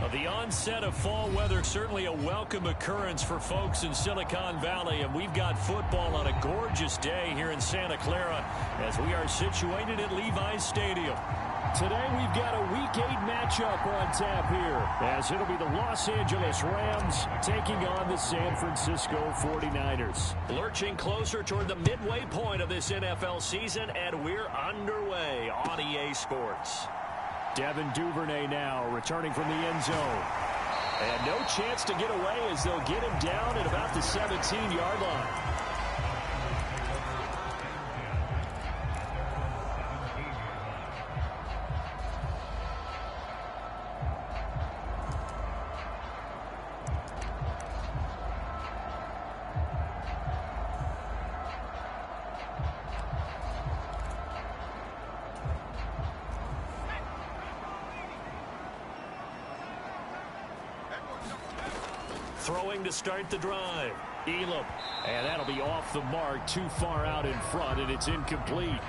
Well, the onset of fall weather, certainly a welcome occurrence for folks in Silicon Valley, and we've got football on a gorgeous day here in Santa Clara as we are situated at Levi's Stadium. Today we've got a Week 8 matchup on tap here, as it'll be the Los Angeles Rams taking on the San Francisco 49ers. Lurching closer toward the midway point of this NFL season, and we're underway on EA Sports. Devin Duvernay now returning from the end zone. And no chance to get away as they'll get him down at about the 17-yard line. Throwing to start the drive. Elam. And that'll be off the mark, too far out in front, and it's incomplete.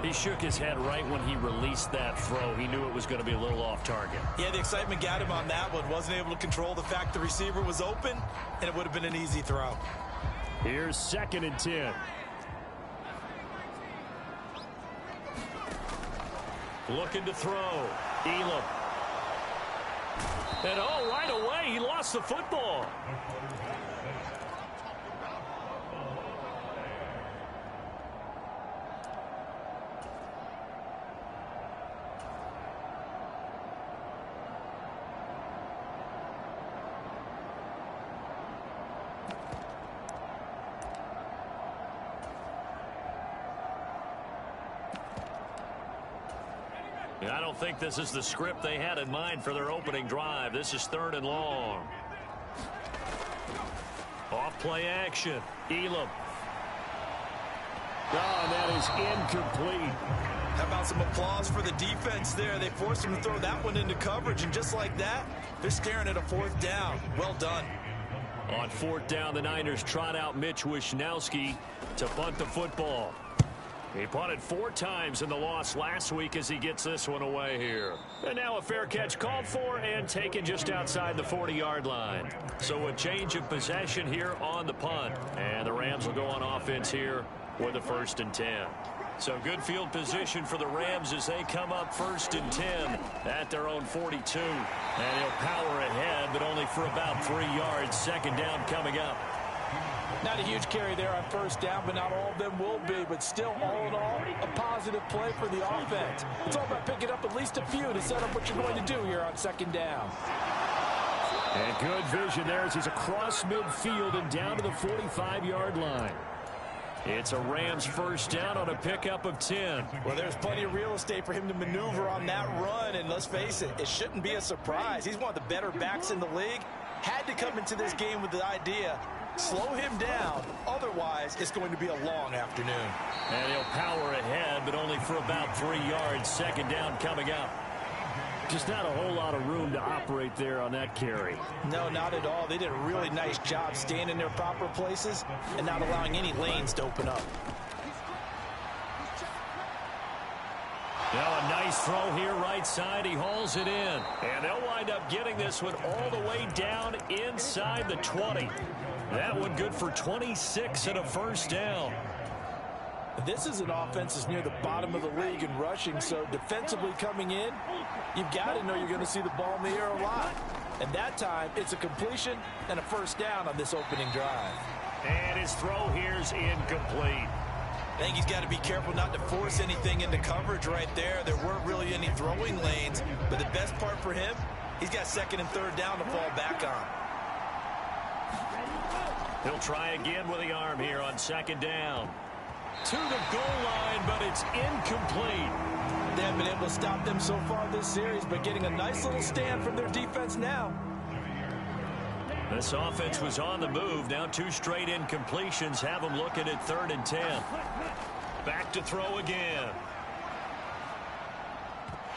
He shook his head right when he released that throw. He knew it was going to be a little off target. Yeah, the excitement got him on that one. Wasn't able to control the fact the receiver was open, and it would have been an easy throw. Here's 2nd and 10. Looking to throw. Elam. And right away, he lost the football. I don't think this is the script they had in mind for their opening drive. This is 3rd and long. Off play action. Elam. And that is incomplete. How about some applause for the defense there? They forced him to throw that one into coverage, and just like that, they're staring at a 4th down. Well done. On 4th down, the Niners trot out Mitch Wishnowsky to punt the football. He punted 4 times in the loss last week as he gets this one away here. And now a fair catch called for and taken just outside the 40-yard line. So a change of possession here on the punt. And the Rams will go on offense here with a 1st and 10. So good field position for the Rams as they come up 1st and 10 at their own 42. And he'll power ahead, but only for about 3 yards. 2nd down coming up. Not a huge carry there on 1st down, but not all of them will be. But still, all in all, a positive play for the offense. It's all about picking up at least a few to set up what you're going to do here on 2nd down. And good vision there as he's across midfield and down to the 45-yard line. It's a Rams 1st down on a pickup of 10. Well, there's plenty of real estate for him to maneuver on that run. And let's face it, it shouldn't be a surprise. He's one of the better backs in the league. Had to come into this game with the idea, slow him down, otherwise it's going to be a long afternoon. And he'll power ahead, but only for about 3 yards. 2nd down coming up. Just not a whole lot of room to operate there on that carry. No, not at all. They did a really nice job staying in their proper places and not allowing any lanes to open up. Now a nice throw here right side. He hauls it in. And they'll wind up getting this one all the way down inside the 20. That one good for 26 and a 1st down. This is an offense that's near the bottom of the league in rushing, so defensively coming in, you've got to know you're going to see the ball in the air a lot. And that time, it's a completion and a 1st down on this opening drive. And his throw here's incomplete. I think he's got to be careful not to force anything into coverage right there. There weren't really any throwing lanes, but the best part for him, he's got 2nd and 3rd down to fall back on. He'll try again with the arm here on 2nd down. To the goal line, but it's incomplete. They haven't been able to stop them so far this series, but getting a nice little stand from their defense now. This offense was on the move. Now 2 straight incompletions have them looking at 3rd and 10. Back to throw again.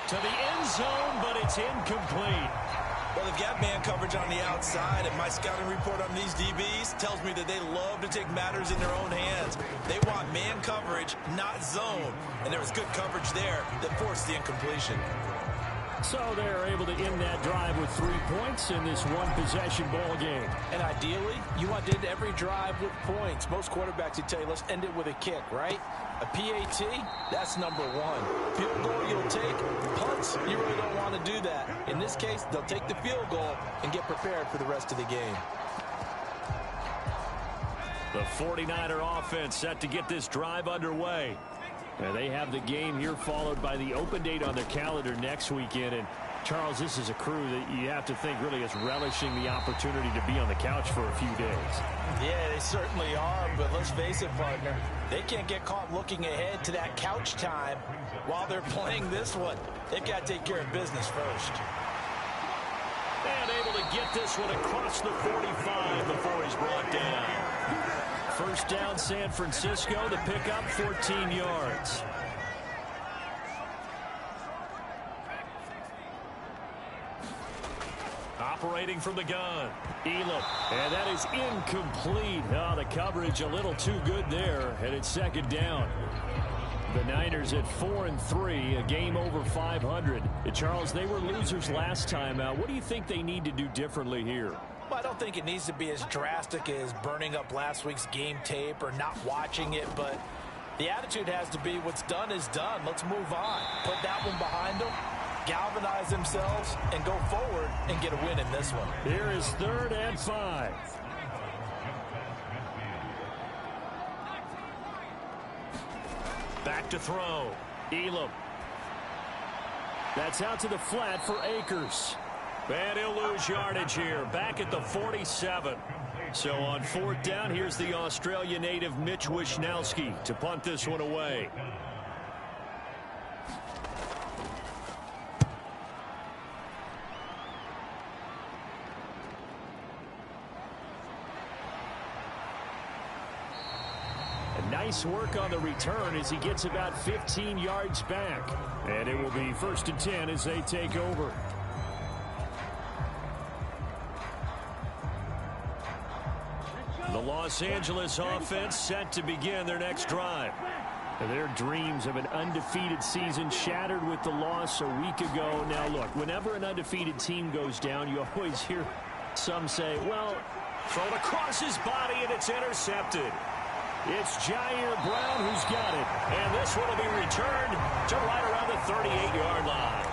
To the end zone, but it's incomplete. Well, they've got man coverage on the outside, and my scouting report on these DBs tells me that they love to take matters in their own hands. They want man coverage, not zone. And there was good coverage there that forced the incompletion. So they're able to end that drive with 3 points in this one-possession ball game. And ideally, you want to end every drive with points. Most quarterbacks would tell you, let's end it with a kick, right? A PAT, that's number one. Field goal you'll take. Punts, you really don't want to do that. In this case, they'll take the field goal and get prepared for the rest of the game. The 49er offense set to get this drive underway. And they have the game here followed by the open date on their calendar next weekend. And Charles, this is a crew that you have to think really is relishing the opportunity to be on the couch for a few days. Yeah, they certainly are, but let's face it, partner. They can't get caught looking ahead to that couch time while they're playing this one. They've got to take care of business first. And able to get this one across the 45 before he's brought down. First down, San Francisco, to pick up 14 yards. Operating from the gun, Elam, and that is incomplete. Oh, the coverage a little too good there, and it's second down. The Niners at 4-3, a game over 500. Charles, they were losers last time out. What do you think they need to do differently here? Well, I don't think it needs to be as drastic as burning up last week's game tape or not watching it, but the attitude has to be what's done is done. Let's move on. Put that one behind them, galvanize themselves, and go forward and get a win in this one. Here is 3rd and 5. Back to throw. Elam. That's out to the flat for Akers. And he'll lose yardage here. Back at the 47. So on 4th down, here's the Australia native Mitch Wishnowsky to punt this one away. Nice work on the return as he gets about 15 yards back. And it will be 1st and 10 as they take over. The Los Angeles offense set to begin their next drive. Their dreams of an undefeated season shattered with the loss a week ago. Now look, whenever an undefeated team goes down, you always hear some say, well, thrown across his body and it's intercepted. It's Jair Brown who's got it. And this one will be returned to right around the 38-yard line.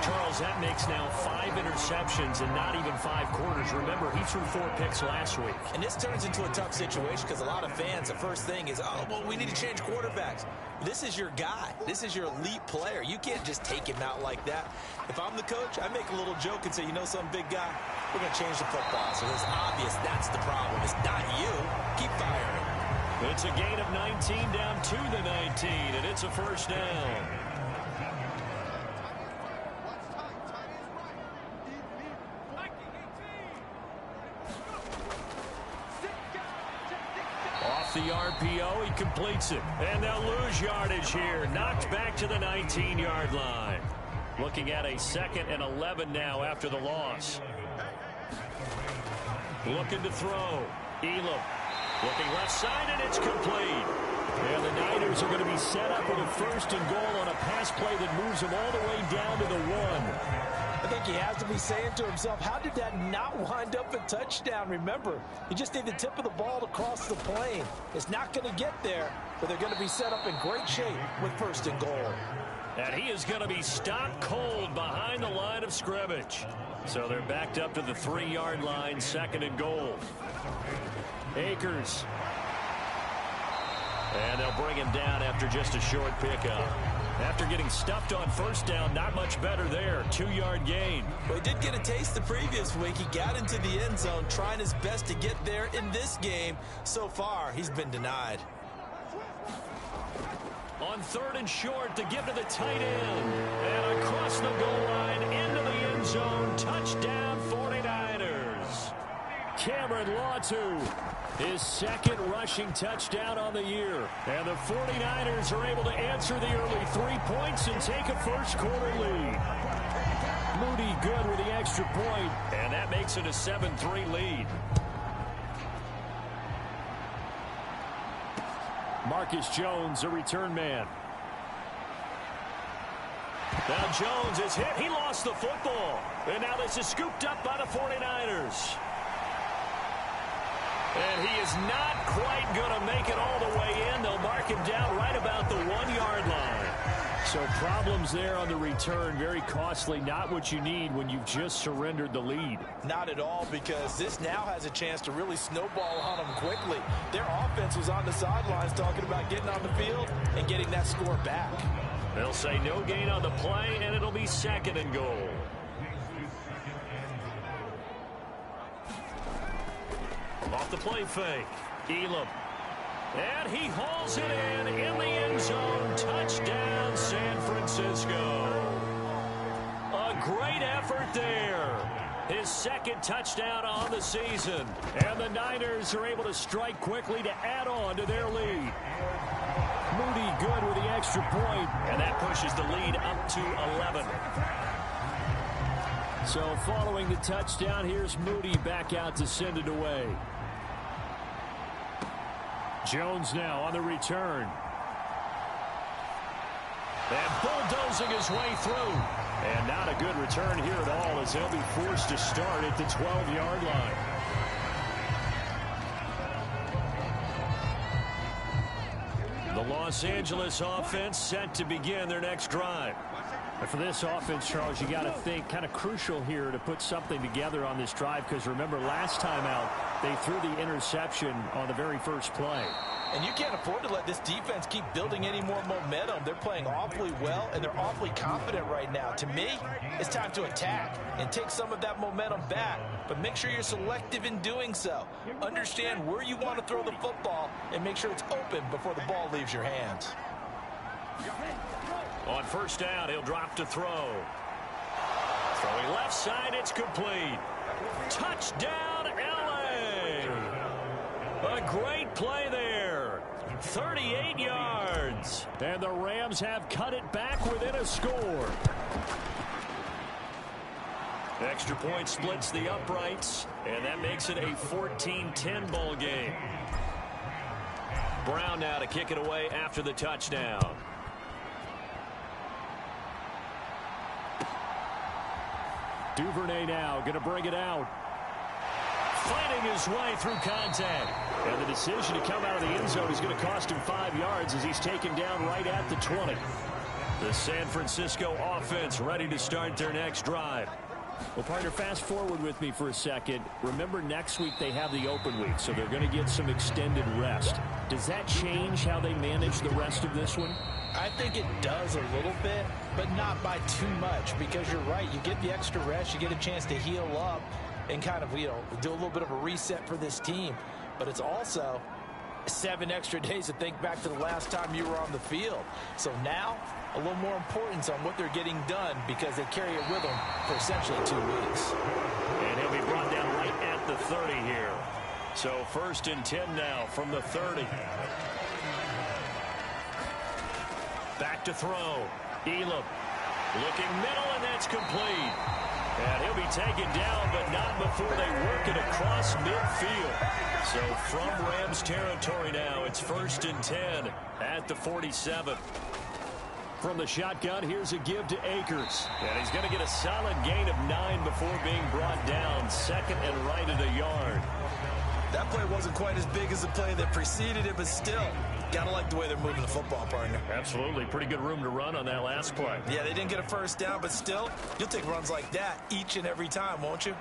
Charles, that makes now 5 interceptions in not even 5 quarters. Remember, he threw 4 picks last week. And this turns into a tough situation because a lot of fans, the first thing is, oh, well, we need to change quarterbacks. This is your guy. This is your elite player. You can't just take him out like that. If I'm the coach, I make a little joke and say, you know some big guy, we're going to change the football. So it's obvious that's the problem. It's not you. Keep firing. It's a gain of 19 down to the 19, and it's a first down. Off the RPO, he completes it. And they'll lose yardage here. Knocked back to the 19-yard line. Looking at a 2nd and 11 now after the loss. Looking to throw. Elam. Looking left side, and it's complete. And the Niners are going to be set up with a 1st and goal on a pass play that moves them all the way down to the 1. I think he has to be saying to himself, how did that not wind up a touchdown? Remember, you just need the tip of the ball to cross the plane. It's not going to get there, but they're going to be set up in great shape with 1st and goal. And he is going to be stopped cold behind the line of scrimmage. So they're backed up to the 3-yard line, 2nd and goal. Akers. And they'll bring him down after just a short pickup. After getting stuffed on 1st down, not much better there. 2-yard gain. Well, he did get a taste the previous week. He got into the end zone, trying his best to get there in this game. So far, he's been denied. On 3rd and short, to give to the tight end. And across the goal line, into the end zone. Touchdown, 49ers. Cameron Latu, his 2nd rushing touchdown on the year. And the 49ers are able to answer the early 3 points and take a 1st quarter lead. Moody good with the extra point, and that makes it a 7-3 lead. Marcus Jones, a return man. Now Jones is hit. He lost the football. And now this is scooped up by the 49ers. And he is not quite going to make it all the way in. They'll mark him down right about the 1-yard line. So problems there on the return. Very costly. Not what you need when you've just surrendered the lead. Not at all, because this now has a chance to really snowball on them quickly. Their offense was on the sidelines talking about getting on the field and getting that score back. They'll say no gain on the play, and it'll be 2nd and goal. Off the play fake. Elam. And he hauls it in the end zone. Touchdown, San Francisco. A great effort there. His 2nd touchdown on the season. And the Niners are able to strike quickly to add on to their lead. Moody good with the extra point. And that pushes the lead up to 11. So following the touchdown, here's Moody back out to send it away. Jones now on the return. And bulldozing his way through. And not a good return here at all, as they'll be forced to start at the 12-yard line. The Los Angeles offense set to begin their next drive. And for this offense, Charles, you got to think kind of crucial here to put something together on this drive, because remember last time out they threw the interception on the very first play. And you can't afford to let this defense keep building any more momentum. They're playing awfully well, and they're awfully confident right now. To me, it's time to attack and take some of that momentum back, but make sure you're selective in doing so. Understand where you want to throw the football and make sure it's open before the ball leaves your hands. On first down, he'll drop to throw. Throwing left side, it's complete. Touchdown, L.A. A great play there. 38 yards. And the Rams have cut it back within a score. Extra point splits the uprights, and that makes it a 14-10 ball game. Brown now to kick it away after the touchdown. Duvernay now going to bring it out. Fighting his way through contact. And the decision to come out of the end zone is going to cost him 5 yards as he's taken down right at the 20. The San Francisco offense ready to start their next drive. Well, partner, fast forward with me for a second. Remember, next week they have the open week, so they're going to get some extended rest. Does that change how they manage the rest of this one? I think it does a little bit, but not by too much, because you're right. You get the extra rest, you get a chance to heal up and kind of, do a little bit of a reset for this team. But it's also 7 extra days to think back to the last time you were on the field. So now, a little more importance on what they're getting done, because they carry it with them for essentially 2 weeks. And he'll be brought down right at the 30 here. So 1st and 10 now from the 30. Back to throw. Elam looking middle, and that's complete. And he'll be taken down, but not before they work it across midfield. So from Rams territory now, it's 1st and 10 at the 47. From the shotgun, here's a give to Akers. And he's going to get a solid gain of 9 before being brought down. 2nd and right at a yard. That play wasn't quite as big as the play that preceded it, but still, gotta like the way they're moving the football, partner. Absolutely. Pretty good room to run on that last play. Yeah, they didn't get a first down, but still, you'll take runs like that each and every time, won't you?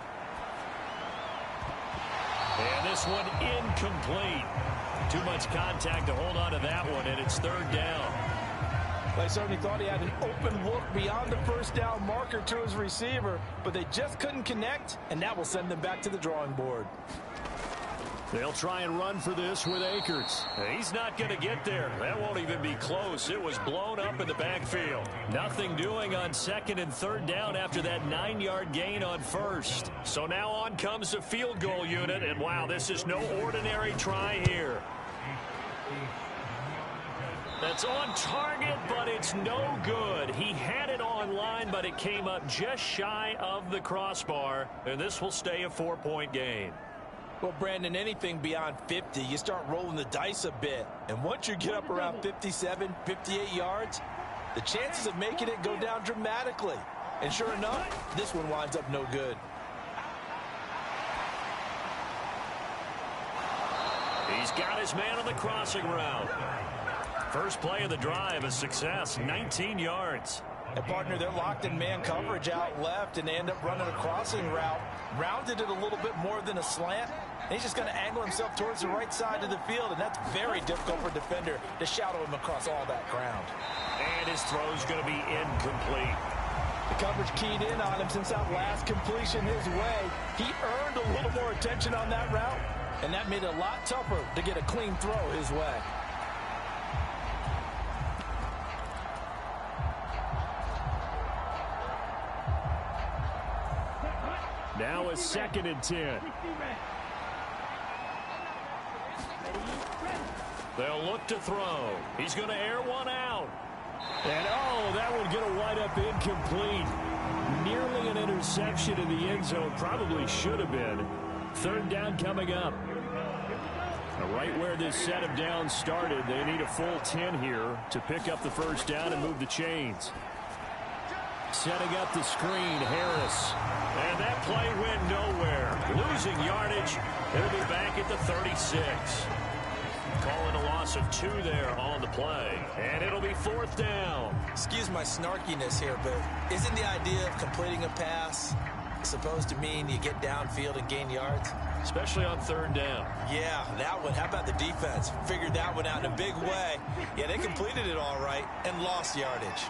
And this one incomplete. Too much contact to hold on to that one, and it's 3rd down. They certainly thought he had an open look beyond the first down marker to his receiver, but they just couldn't connect, and that will send them back to the drawing board. They'll try and run for this with Akers. He's not going to get there. That won't even be close. It was blown up in the backfield. Nothing doing on 2nd and 3rd down after that 9-yard gain on 1st. So now on comes the field goal unit, and wow, this is no ordinary try here. That's on target, but it's no good. He had it on line, but it came up just shy of the crossbar, and this will stay a 4-point game. Well, Brandon, anything beyond 50, you start rolling the dice a bit. And once you get up around 57, 58 yards, the chances of making it go down dramatically. And sure enough, this one winds up no good. He's got his man on the crossing route. First play of the drive, a success, 19 yards. And partner, they're locked in man coverage out left, and they end up running a crossing route. Rounded it a little bit more than a slant. And he's just going to angle himself towards the right side of the field, and that's very difficult for a defender to shadow him across all that ground. And his throw's going to be incomplete. The coverage keyed in on him since that last completion his way. He earned a little more attention on that route, and that made it a lot tougher to get a clean throw his way. Now a 2nd and 10. They'll look to throw. He's going to air one out. And, oh, that would get a wide up incomplete. Nearly an interception in the end zone. Probably should have been. 3rd down coming up. Right where this set of downs started, they need a full 10 here to pick up the 1st down and move the chains. Setting up the screen, Harris. And that play went nowhere. Losing yardage. It'll be back at the 36. Calling a loss of 2 there on the play. And it'll be 4th down. Excuse my snarkiness here, but isn't the idea of completing a pass supposed to mean you get downfield and gain yards? Especially on 3rd down. Yeah, that one. How about the defense? Figured that one out in a big way. Yeah, they completed it all right and lost yardage.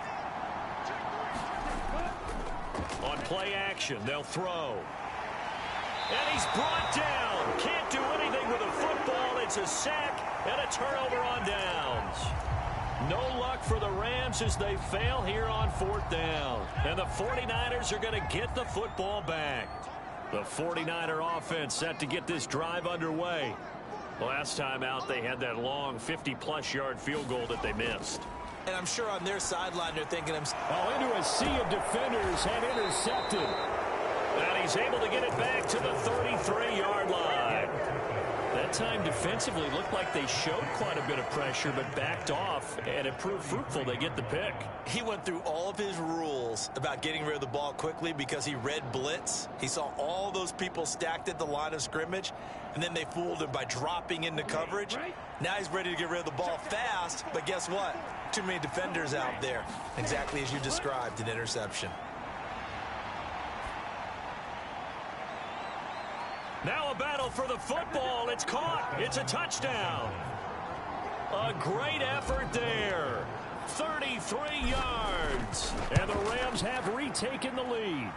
On play action, they'll throw. And he's brought down. Can't do anything with a football. It's a sack and a turnover on downs. No luck for the Rams as they fail here on 4th down. And the 49ers are going to get the football back. The 49er offense set to get this drive underway. Last time out, they had that long 50-plus yard field goal that they missed. And I'm sure on their sideline they're thinking, into a sea of defenders and intercepted. And he's able to get it back to the 33-yard line. That time defensively looked like they showed quite a bit of pressure but backed off, and it proved fruitful. They get the pick. He went through all of his rules about getting rid of the ball quickly because he read blitz. He saw all those people stacked at the line of scrimmage, and then they fooled him by dropping into coverage. Now he's ready to get rid of the ball fast, but guess what? Too many defenders out there. Exactly as you described, an interception. Now a battle for the football. It's caught. It's a touchdown. A great effort there. 33 yards. And the Rams have retaken the lead.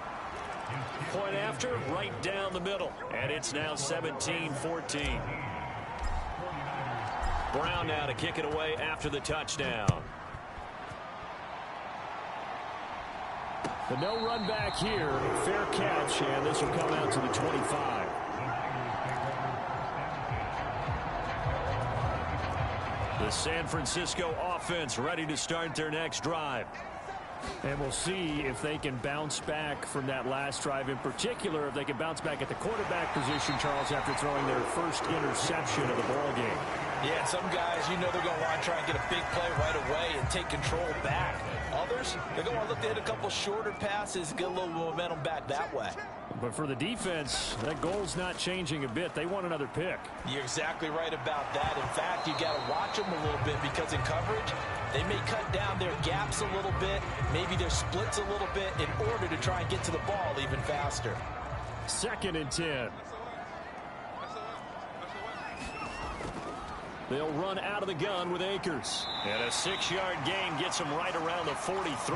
Point after, right down the middle. And it's now 17-14. Brown now to kick it away after the touchdown. The no run back here. Fair catch, and this will come out to the 25. The San Francisco offense ready to start their next drive. And we'll see if they can bounce back from that last drive. In particular, if they can bounce back at the quarterback position, Charles, after throwing their first interception of the ball game. Yeah, some guys, you know they're going to want to try and get a big play right away and take control back. Others, they're going to want to look to hit a couple shorter passes, get a little momentum back that way. But for the defense, that goal's not changing a bit. They want another pick. You're exactly right about that. In fact, you got to watch them a little bit because in coverage, they may cut down their gaps a little bit, maybe their splits a little bit in order to try and get to the ball even faster. 2nd and 10. They'll run out of the gun with Akers. And a 6-yard gain gets them right around the 43.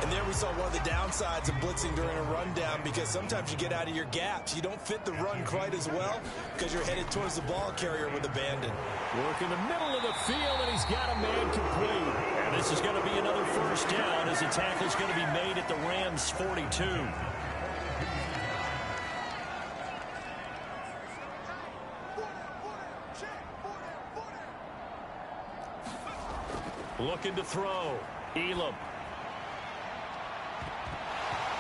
And there we saw one of the downsides of blitzing during a rundown because sometimes you get out of your gaps. You don't fit the run quite as well because you're headed towards the ball carrier with abandon. Work in the middle of the field, and he's got a man complete. And this is going to be another 1st down as the tackle's going to be made at the Rams' 42. Looking to throw. Elam.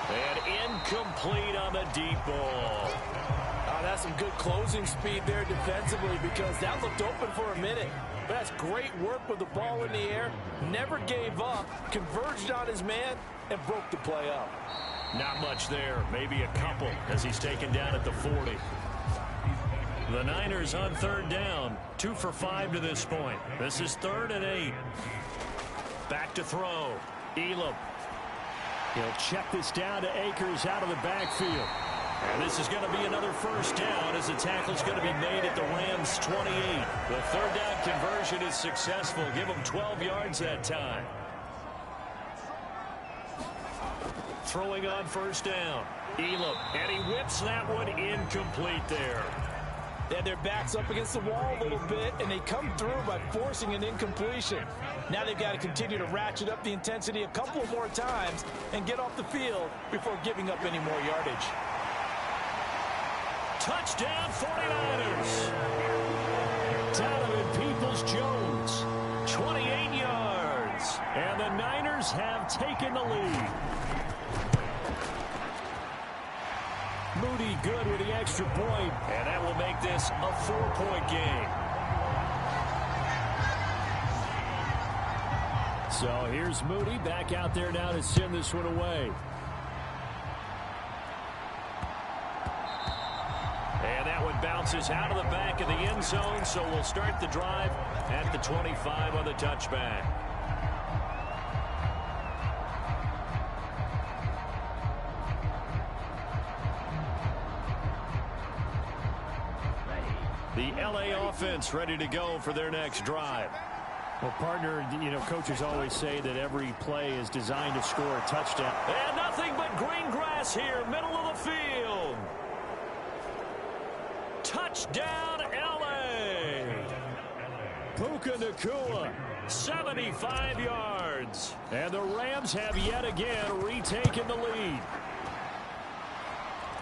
And incomplete on the deep ball. Oh, that's some good closing speed there defensively because that looked open for a minute. But that's great work with the ball in the air. Never gave up, converged on his man, and broke the play up. Not much there. Maybe a couple as he's taken down at the 40. The Niners on third down. 2 for 5 to this point. This is 3rd and 8. Back to throw. Elam. He'll check this down to Akers out of the backfield. And this is going to be another first down as the tackle's going to be made at the Rams' 28. The third down conversion is successful. Give them 12 yards that time. Throwing on first down. Elam. And he whips that one incomplete there. They had their backs up against the wall a little bit, and they come through by forcing an incompletion. Now they've got to continue to ratchet up the intensity a couple more times and get off the field before giving up any more yardage. Touchdown 49ers. Donovan Peoples-Jones, 28 yards. And the Niners have taken the lead. Moody good with the extra point, and that will make this a 4-point game. So here's Moody back out there now to send this one away. And that one bounces out of the back of the end zone, so we'll start the drive at the 25 on the touchback. The LA offense ready to go for their next drive. Well, partner, you know, coaches always say that every play is designed to score a touchdown. And nothing but green grass here, middle of the field. Touchdown, LA. Puka Nacua, 75 yards. And the Rams have yet again retaken the lead.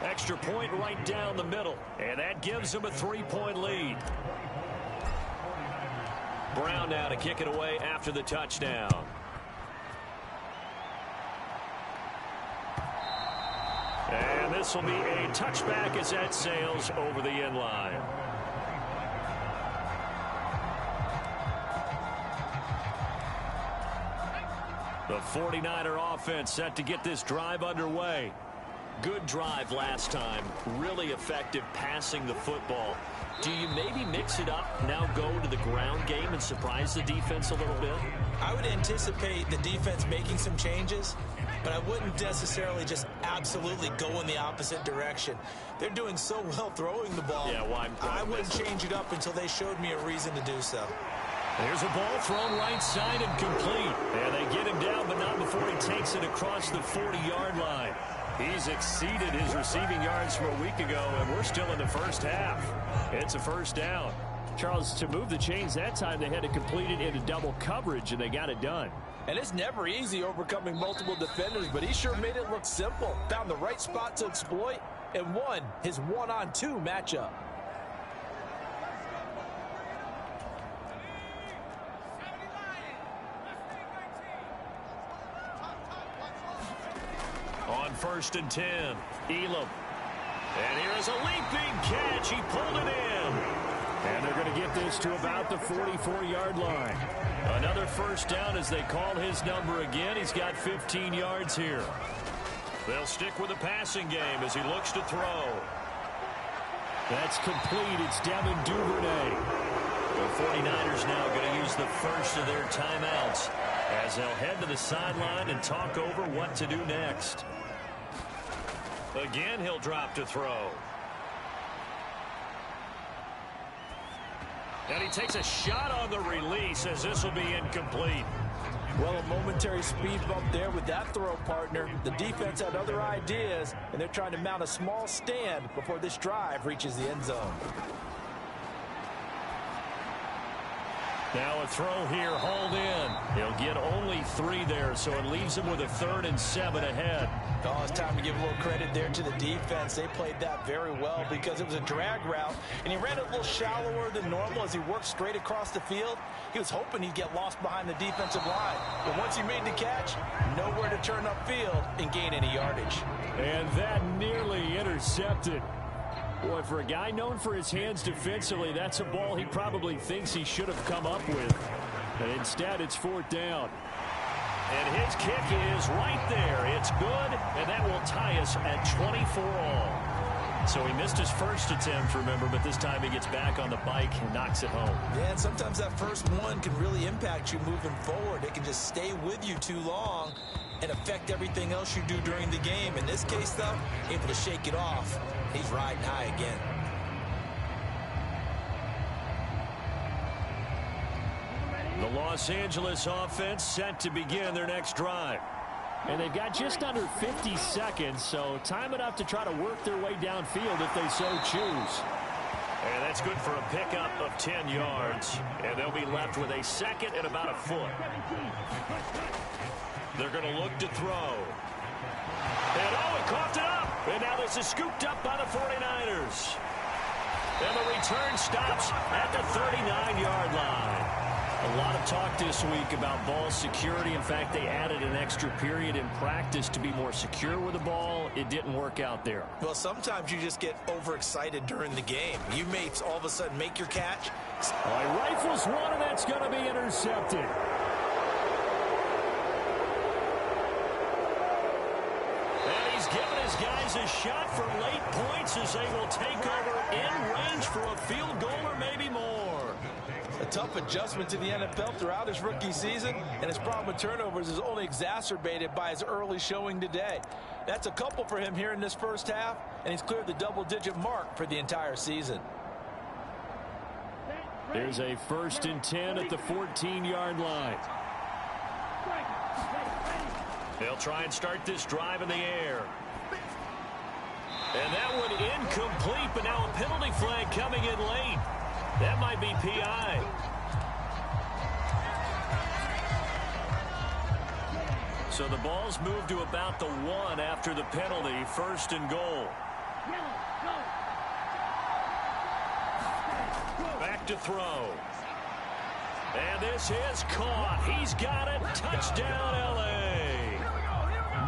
Extra point right down the middle, and that gives them a 3-point lead. Brown now to kick it away after the touchdown. And this will be a touchback as that sails over the end line. The 49er offense set to get this drive underway. Good drive last time. Really effective passing the football. Do you maybe mix it up, now go to the ground game and surprise the defense a little bit? I would anticipate the defense making some changes, but I wouldn't necessarily just absolutely go in the opposite direction. They're doing so well throwing the ball. Yeah, well, I wouldn't change it up until they showed me a reason to do so. There's a ball thrown right side and complete. And they get him down, but not before he takes it across the 40-yard line. He's exceeded his receiving yards from a week ago, and we're still in the first half. It's a first down. Charles, to move the chains that time, they had to complete it into double coverage, and they got it done. And it's never easy overcoming multiple defenders, but he sure made it look simple. Found the right spot to exploit and won his one-on-two matchup. On 1st and 10, Elam. And here's a leaping catch. He pulled it in. And they're going to get this to about the 44-yard line. Another first down as they call his number again. He's got 15 yards here. They'll stick with the passing game as he looks to throw. That's complete. It's Devin Duvernay. The 49ers now going to use the first of their timeouts as they'll head to the sideline and talk over what to do next. Again, he'll drop to throw. And he takes a shot on the release as this will be incomplete. Well, a momentary speed bump there with that throw, partner. The defense had other ideas, and they're trying to mount a small stand before this drive reaches the end zone. Now a throw here, hauled in. He'll get only 3 there, so it leaves him with a 3rd and 7 ahead. Oh, it's time to give a little credit there to the defense. They played that very well because it was a drag route, and he ran it a little shallower than normal as he worked straight across the field. He was hoping he'd get lost behind the defensive line. But once he made the catch, nowhere to turn upfield and gain any yardage. And that nearly intercepted. Boy, for a guy known for his hands defensively, that's a ball he probably thinks he should have come up with. But instead, it's 4th down. And his kick is right there. It's good, and that will tie us at 24 all. So he missed his first attempt, remember, but this time he gets back on the bike and knocks it home. Yeah, and sometimes that first one can really impact you moving forward. It can just stay with you too long and affect everything else you do during the game. In this case, though, able to shake it off. He's riding high again. The Los Angeles offense set to begin their next drive. And they've got just under 50 seconds, so time enough to try to work their way downfield if they so choose. And that's good for a pickup of 10 yards. And they'll be left with a second and about a foot. They're going to look to throw. And oh, it coughed it up. And now this is scooped up by the 49ers. And the return stops at the 39-yard line. A lot of talk this week about ball security. In fact, they added an extra period in practice to be more secure with the ball. It didn't work out there. Well, sometimes you just get overexcited during the game. You may all of a sudden make your catch. All right, rifles one, and that's going to be intercepted. And he's given his guys a shot for late points as they will take over in range for a field goal or maybe more. A tough adjustment to the NFL throughout his rookie season, and his problem with turnovers is only exacerbated by his early showing today. That's a couple for him here in this first half, and he's cleared the double-digit mark for the entire season. There's a 1st and 10 at the 14-yard line. They'll try and start this drive in the air. And that one incomplete, but now a penalty flag coming in late. That might be PI. So the ball's moved to about the 1 after the penalty. 1st and goal. Back to throw. And this is caught. He's got it. Touchdown, L.A.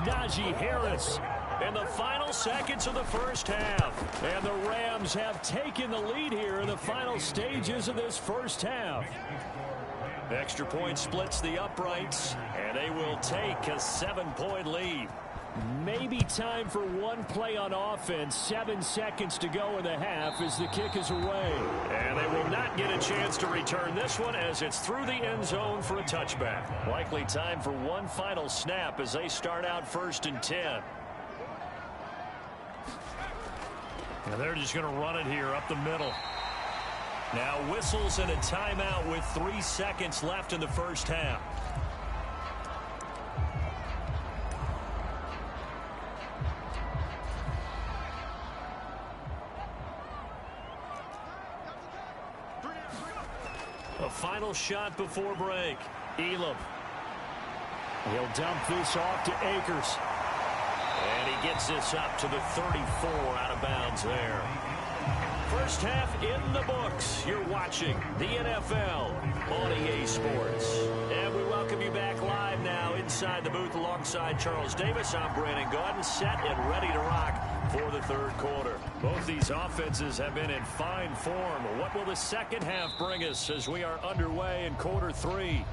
Najee Harris. In the final seconds of the first half. And the Rams have taken the lead here in the final stages of this first half. Extra point splits the uprights, and they will take a 7-point lead. Maybe time for one play on offense. 7 seconds to go in the half as the kick is away. And they will not get a chance to return this one as it's through the end zone for a touchback. Likely time for one final snap as they start out 1st and 10. And they're just going to run it here up the middle. Now whistles and a timeout with 3 seconds left in the first half. A final shot before break. Elam. He'll dump this off to Akers. And he gets this up to the 34 out of bounds there. First half in the books. You're watching the NFL on EA Sports. And we welcome you back live now inside the booth alongside Charles Davis. I'm Brandon Gaudin, set and ready to rock for the third quarter. Both these offenses have been in fine form. What will the second half bring us as we are underway in quarter 3?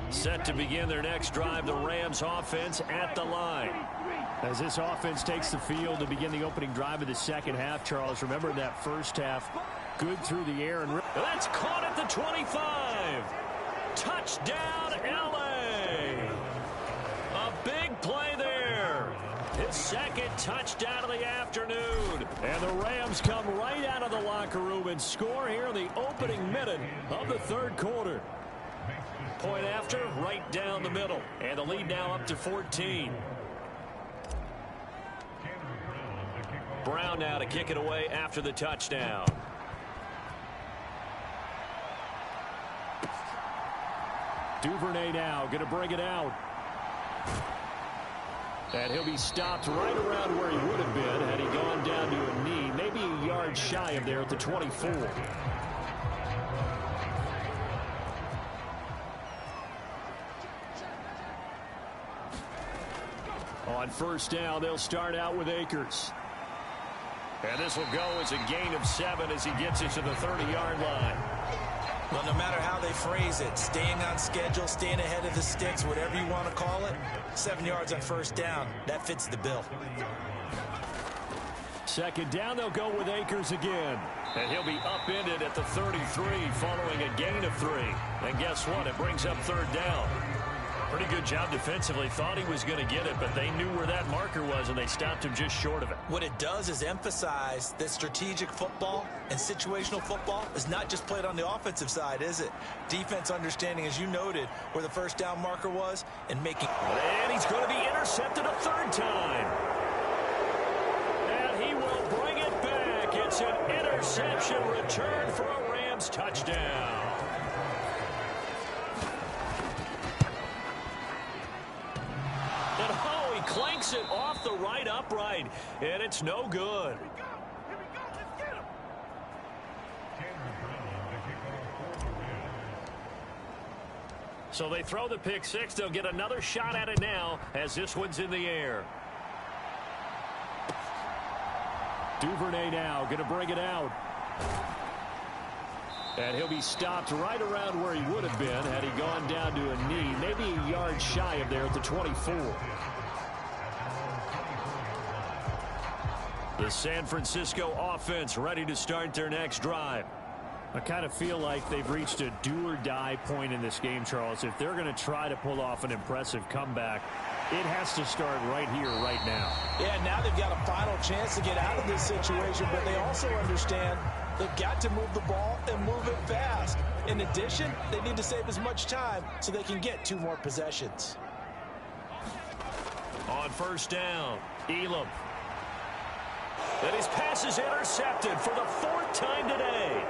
Set to begin their next drive, the Rams offense at the line. As this offense takes the field to begin the opening drive of the second half, Charles, remember in that first half, good through the air. And that's caught at the 25. Touchdown, L.A. A big play there. His second touchdown of the afternoon. And the Rams come right out of the locker room and score here in the opening minute of the third quarter. Point after, right down the middle. And the lead now up to 14. Brown now to kick it away after the touchdown. Duvernay now going to bring it out. And he'll be stopped right around where he would have been had he gone down to a knee, maybe a yard shy of there at the 24. On first down, they'll start out with Akers. And this will go as a gain of 7 as he gets it to the 30-yard line. Well, no matter how they phrase it, staying on schedule, staying ahead of the sticks, whatever you want to call it, 7 yards on first down, that fits the bill. Second down, they'll go with Akers again. And he'll be upended at the 33 following a gain of 3. And guess what? It brings up third down. Pretty good job defensively. Thought he was going to get it, but they knew where that marker was, and they stopped him just short of it. What it does is emphasize that strategic football and situational football is not just played on the offensive side, is it? Defense understanding, as you noted, where the first down marker was and making... And he's going to be intercepted a third time. And he will bring it back. It's an interception return for a Rams touchdown. Clanks it off the right upright, and it's no good. So they throw the pick six. They'll get another shot at it now as this one's in the air. Duvernay now going to bring it out. And he'll be stopped right around where he would have been had he gone down to a knee, maybe a yard shy of there at the 24. The San Francisco offense ready to start their next drive. I kind of feel like they've reached a do-or-die point in this game, Charles. If they're going to try to pull off an impressive comeback, it has to start right here, right now. Yeah, now they've got a final chance to get out of this situation, but they also understand they've got to move the ball and move it fast. In addition, they need to save as much time so they can get 2 more possessions. On first down, Elam. And his pass is intercepted for the 4th time today.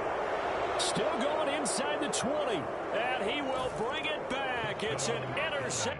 Still going inside the 20. And he will bring it back. It's an interception.